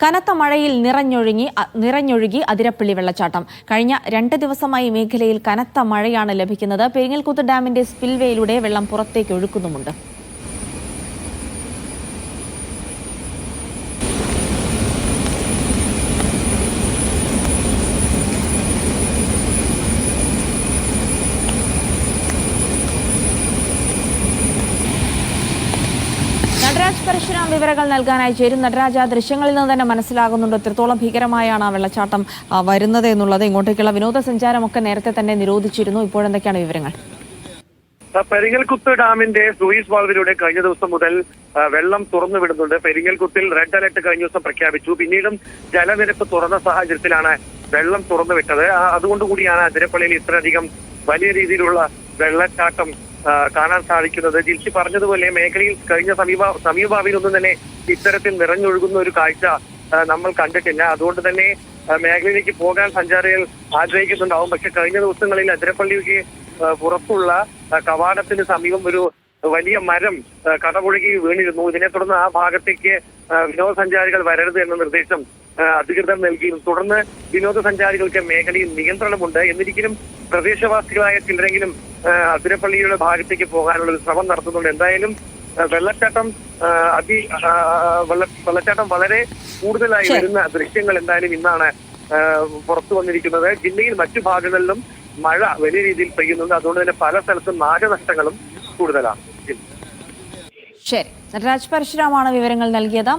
കനത്ത മഴയിൽ നിറഞ്ഞൊഴുകി അതിരപ്പള്ളി വെള്ളച്ചാട്ടം. കഴിഞ്ഞ 2 ദിവസമായി മേഖലയിൽ കനത്ത മഴയാണ് ലഭിക്കുന്നത്. പെരിങ്ങൽകുത്ത് ഡാമിന്റെ സ്പിൽവേയിലൂടെ വെള്ളം പുറത്തേക്ക് ഒഴുക്കുന്നുമുണ്ട്. നടരാജ് പരശുരാം വിവരങ്ങൾ നൽകാനായി ചേരും. നടരാജ്, ആ ദൃശ്യങ്ങളിൽ നിന്ന് തന്നെ മനസ്സിലാകുന്നുണ്ട് എത്രത്തോളം ഭീകരമായാണ് ആ വെള്ളച്ചാട്ടം വരുന്നത് എന്നുള്ളത്. ഇങ്ങോട്ടേക്കുള്ള വിനോദസഞ്ചാരമൊക്കെ നേരത്തെ തന്നെ നിരോധിച്ചിരുന്നു. ഇപ്പോഴെന്തൊക്കെയാണ് വിവരങ്ങൾ? പെരിങ്ങൽകുത്ത് ഡാമിന്റെ സൂയിസ് വാൾവിലൂടെ കഴിഞ്ഞ ദിവസം മുതൽ വെള്ളം തുറന്നു വിടുന്നുണ്ട്. പെരിങ്ങൽകുത്തിൽ റെഡ് അലർട്ട് കഴിഞ്ഞ ദിവസം പ്രഖ്യാപിച്ചു. പിന്നീടും ജലനിരപ്പ് തുറന്ന സാഹചര്യത്തിലാണ് വെള്ളം തുറന്നു വിട്ടത്. അതുകൊണ്ടുകൂടിയാണ് അതിരപ്പള്ളിയിൽ ഇത്രയധികം വലിയ രീതിയിലുള്ള വെള്ളച്ചാട്ടം കാണാൻ സാധിക്കുന്നത്. ജിൽസി പറഞ്ഞതുപോലെ മേഖലയിൽ കഴിഞ്ഞ സമീപഭാവിയിലൊന്നും തന്നെ ഇത്തരത്തിൽ നിറഞ്ഞൊഴുകുന്ന ഒരു കാഴ്ച നമ്മൾ കണ്ടിട്ടില്ല. അതുകൊണ്ട് തന്നെ മേഖലയിലേക്ക് പോകാൻ സഞ്ചാരികൾ ആഗ്രഹിക്കുന്നുണ്ടാവും. പക്ഷെ കഴിഞ്ഞ ദിവസങ്ങളിൽ അതിരപ്പള്ളിക്ക് പുറത്തുള്ള കവാടത്തിന് സമീപം ഒരു വലിയ മരം കടപുഴകി വീണിരുന്നു. ഇതിനെ തുടർന്ന് ആ ഭാഗത്തേക്ക് വിനോദസഞ്ചാരികൾ വരരുത് എന്ന നിർദ്ദേശം അധികൃതർ നൽകിയിരുന്നു. തുടർന്ന് വിനോദസഞ്ചാരികൾക്ക് മേഖലയിൽ നിയന്ത്രണമുണ്ട്. എന്നിരിക്കലും പ്രദേശവാസികളായ ചിലരെങ്കിലും അതിരപ്പള്ളിയുടെ ഭാഗത്തേക്ക് പോകാനുള്ള ഒരു ശ്രമം നടത്തുന്നുണ്ട്. എന്തായാലും വെള്ളച്ചാട്ടം വളരെ കൂടുതലായി വരുന്ന ദൃശ്യങ്ങൾ എന്തായാലും ഇന്നാണ് പുറത്തു വന്നിരിക്കുന്നത്. ജില്ലയിൽ മറ്റു ഭാഗങ്ങളിലും മഴ വലിയ രീതിയിൽ പെയ്യുന്നുണ്ട്. അതുകൊണ്ട് തന്നെ പല സ്ഥലത്തും നാശനഷ്ടങ്ങളും കൂടുതലാണ്. ശരി, നടരാജ് പരശുരാമാണ് വിവരങ്ങൾ നൽകിയത്.